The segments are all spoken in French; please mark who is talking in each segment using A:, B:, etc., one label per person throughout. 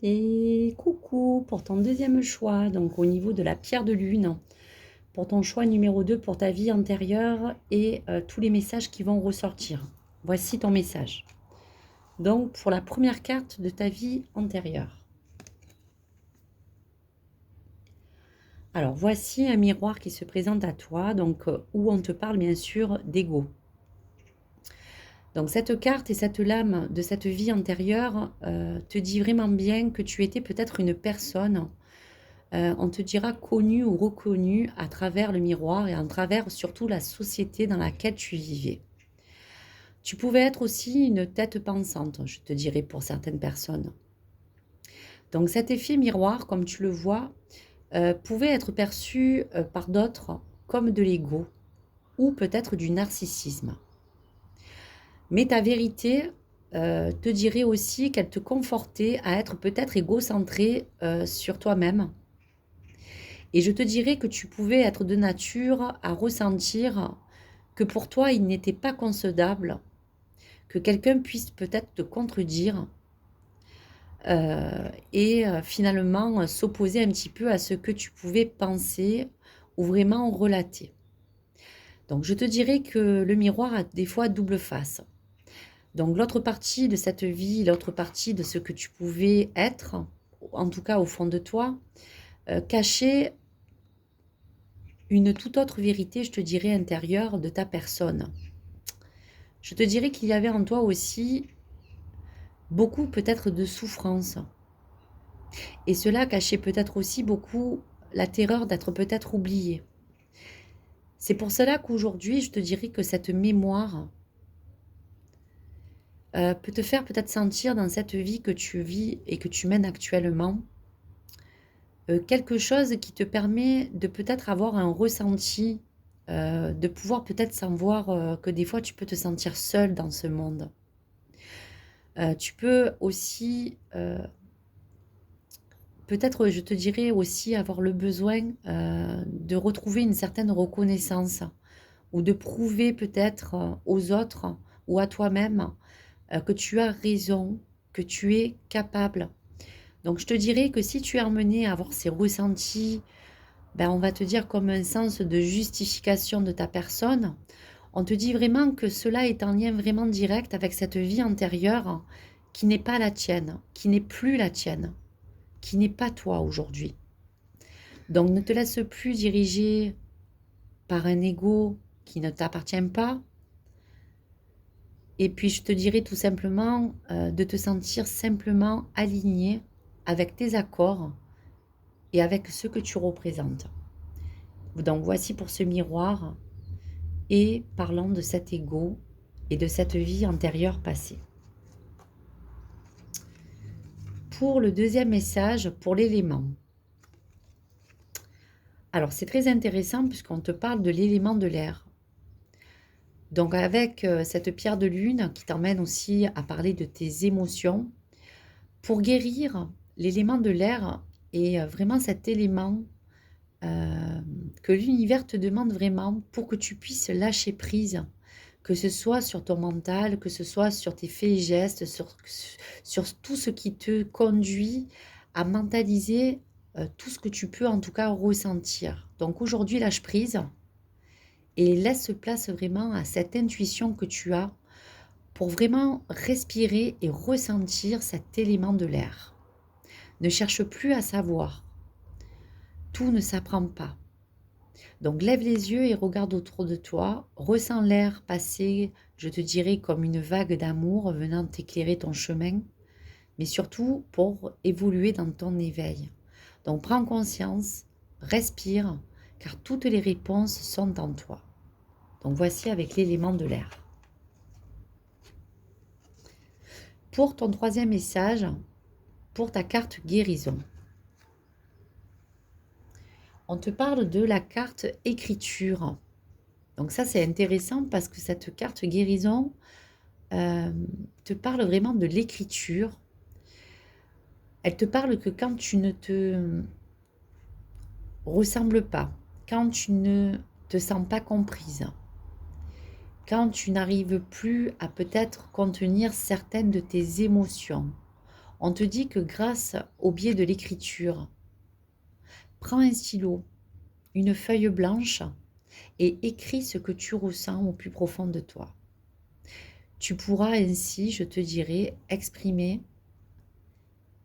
A: Et coucou pour ton deuxième choix, donc au niveau de la pierre de lune, pour ton choix numéro 2 pour ta vie antérieure et tous les messages qui vont ressortir. Voici ton message. Donc pour la première carte de ta vie antérieure. Alors voici un miroir qui se présente à toi, donc où on te parle bien sûr d'ego. Donc cette carte et cette lame de cette vie antérieure te dit vraiment bien que tu étais peut-être une personne, on te dira connue ou reconnue à travers le miroir et à travers surtout la société dans laquelle tu vivais. Tu pouvais être aussi une tête pensante, je te dirais pour certaines personnes. Donc cet effet miroir, comme tu le vois, pouvait être perçu par d'autres comme de l'ego ou peut-être du narcissisme. Mais ta vérité te dirait aussi qu'elle te confortait à être peut-être égocentré sur toi-même. Et je te dirais que tu pouvais être de nature à ressentir que pour toi, il n'était pas concevable que quelqu'un puisse peut-être te contredire et finalement s'opposer un petit peu à ce que tu pouvais penser ou vraiment relater. Donc je te dirais que le miroir a des fois double face. Donc l'autre partie de cette vie, l'autre partie de ce que tu pouvais être, en tout cas au fond de toi, cachait une toute autre vérité, je te dirais, intérieure de ta personne. Je te dirais qu'il y avait en toi aussi beaucoup peut-être de souffrance. Et cela cachait peut-être aussi beaucoup la terreur d'être peut-être oublié. C'est pour cela qu'aujourd'hui, je te dirais que cette mémoire peut te faire peut-être sentir dans cette vie que tu vis et que tu mènes actuellement quelque chose qui te permet de peut-être avoir un ressenti, de pouvoir peut-être savoir que des fois tu peux te sentir seul dans ce monde. Tu peux aussi, peut-être, je te dirais aussi avoir le besoin de retrouver une certaine reconnaissance ou de prouver peut-être aux autres ou à toi-même que tu as raison, que tu es capable. Donc je te dirais que si tu es emmené à avoir ces ressentis, ben, on va te dire comme un sens de justification de ta personne, on te dit vraiment que cela est en lien vraiment direct avec cette vie antérieure qui n'est pas la tienne, qui n'est plus la tienne, qui n'est pas toi aujourd'hui. Donc ne te laisse plus diriger par un ego qui ne t'appartient pas. Et puis je te dirais tout simplement de te sentir simplement aligné avec tes accords et avec ce que tu représentes. Donc voici pour ce miroir et parlant de cet ego et de cette vie antérieure passée. Pour le deuxième message, pour l'élément. Alors c'est très intéressant puisqu'on te parle de l'élément de l'air. Donc avec cette pierre de lune qui t'emmène aussi à parler de tes émotions, pour guérir l'élément de l'air est vraiment cet élément que l'univers te demande vraiment pour que tu puisses lâcher prise, que ce soit sur ton mental, que ce soit sur tes faits et gestes, sur tout ce qui te conduit à mentaliser tout ce que tu peux en tout cas ressentir. Donc aujourd'hui, lâche prise et laisse place vraiment à cette intuition que tu as pour vraiment respirer et ressentir cet élément de l'air. Ne cherche plus à savoir. Tout ne s'apprend pas. Donc lève les yeux et regarde autour de toi, ressens l'air passer, je te dirais comme une vague d'amour venant t'éclairer ton chemin, mais surtout pour évoluer dans ton éveil. Donc prends conscience, respire, car toutes les réponses sont en toi. Donc voici avec l'élément de l'air. Pour ton troisième message, pour ta carte guérison. On te parle de la carte écriture. Donc ça, c'est intéressant parce que cette carte guérison te parle vraiment de l'écriture. Elle te parle que quand tu ne te ressembles pas, quand tu ne te sens pas comprise, quand tu n'arrives plus à peut-être contenir certaines de tes émotions, On te dit que grâce au biais de l'écriture, prends un stylo, une feuille blanche et écris ce que tu ressens au plus profond de toi. Tu pourras ainsi, je te dirais, exprimer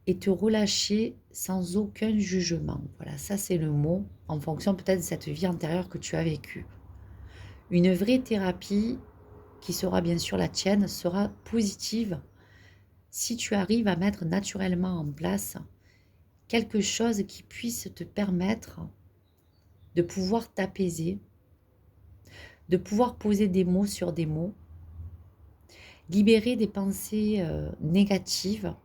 A: et te relâcher sans aucun jugement. Voilà, ça c'est le mot en fonction peut-être de cette vie antérieure que tu as vécue. Une vraie thérapie qui sera bien sûr la tienne sera positive si tu arrives à mettre naturellement en place quelque chose qui puisse te permettre de pouvoir t'apaiser, de pouvoir poser des mots sur des mots, libérer des pensées négatives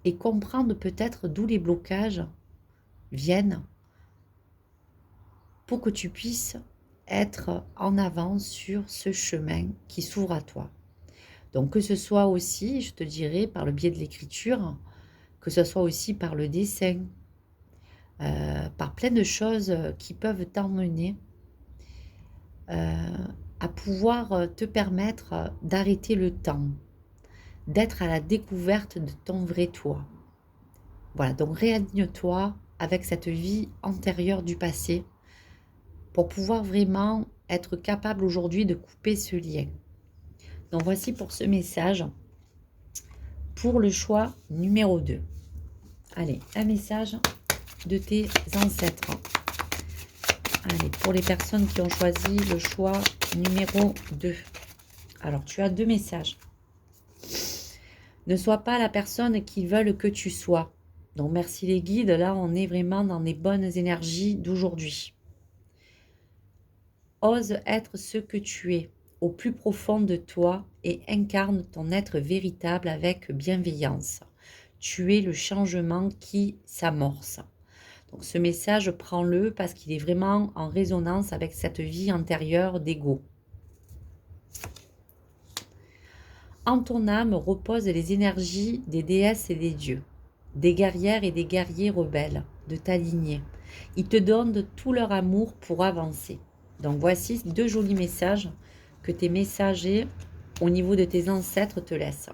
A: et comprendre peut-être d'où les blocages viennent pour que tu puisses être en avant sur ce chemin qui s'ouvre à toi. Donc que ce soit aussi, je te dirais, par le biais de l'écriture, que ce soit aussi par le dessin, par plein de choses qui peuvent t'emmener à pouvoir te permettre d'arrêter le temps, d'être à la découverte de ton vrai toi. Voilà, donc réaligne-toi avec cette vie antérieure du passé pour pouvoir vraiment être capable aujourd'hui de couper ce lien. Donc voici pour ce message, pour le choix numéro 2. Allez, un message de tes ancêtres. Allez, pour les personnes qui ont choisi le choix numéro 2. Alors, tu as 2 messages. Ne sois pas la personne qu'ils veulent que tu sois. Donc, merci les guides. Là, on est vraiment dans les bonnes énergies d'aujourd'hui. Ose être ce que tu es au plus profond de toi et incarne ton être véritable avec bienveillance. Tu es le changement qui s'amorce. Donc ce message, prends-le parce qu'il est vraiment en résonance avec cette vie antérieure d'ego. En ton âme reposent les énergies des déesses et des dieux, des guerrières et des guerriers rebelles de ta lignée. Ils te donnent tout leur amour pour avancer. Donc voici 2 jolis messages que tes messagers au niveau de tes ancêtres te laissent.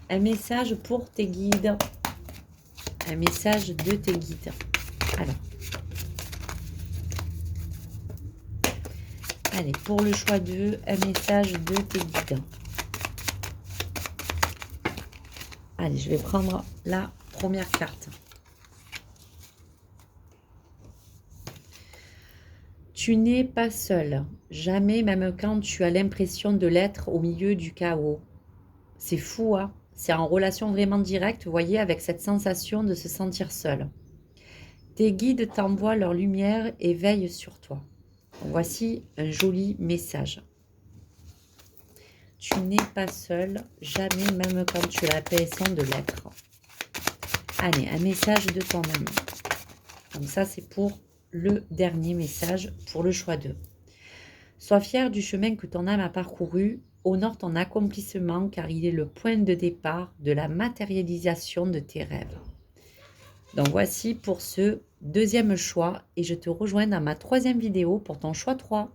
A: Un message pour tes guides. Un message de tes guides. Alors. Allez, pour le choix 2, un message de tes guides. Allez, je vais prendre la première carte. Tu n'es pas seul, jamais, même quand tu as l'impression de l'être au milieu du chaos. C'est fou, hein? C'est en relation vraiment directe, vous voyez, avec cette sensation de se sentir seul. Tes guides t'envoient leur lumière et veillent sur toi. Voici un joli message. Tu n'es pas seul, jamais, même quand tu as l'impression de l'être. Allez, un message de ton âme. Donc ça, c'est pour le dernier message, pour le choix 2. Sois fier du chemin que ton âme a parcouru, honore ton accomplissement car il est le point de départ de la matérialisation de tes rêves. Donc voici pour ce 2e choix et je te rejoins dans ma 3e vidéo pour ton choix 3.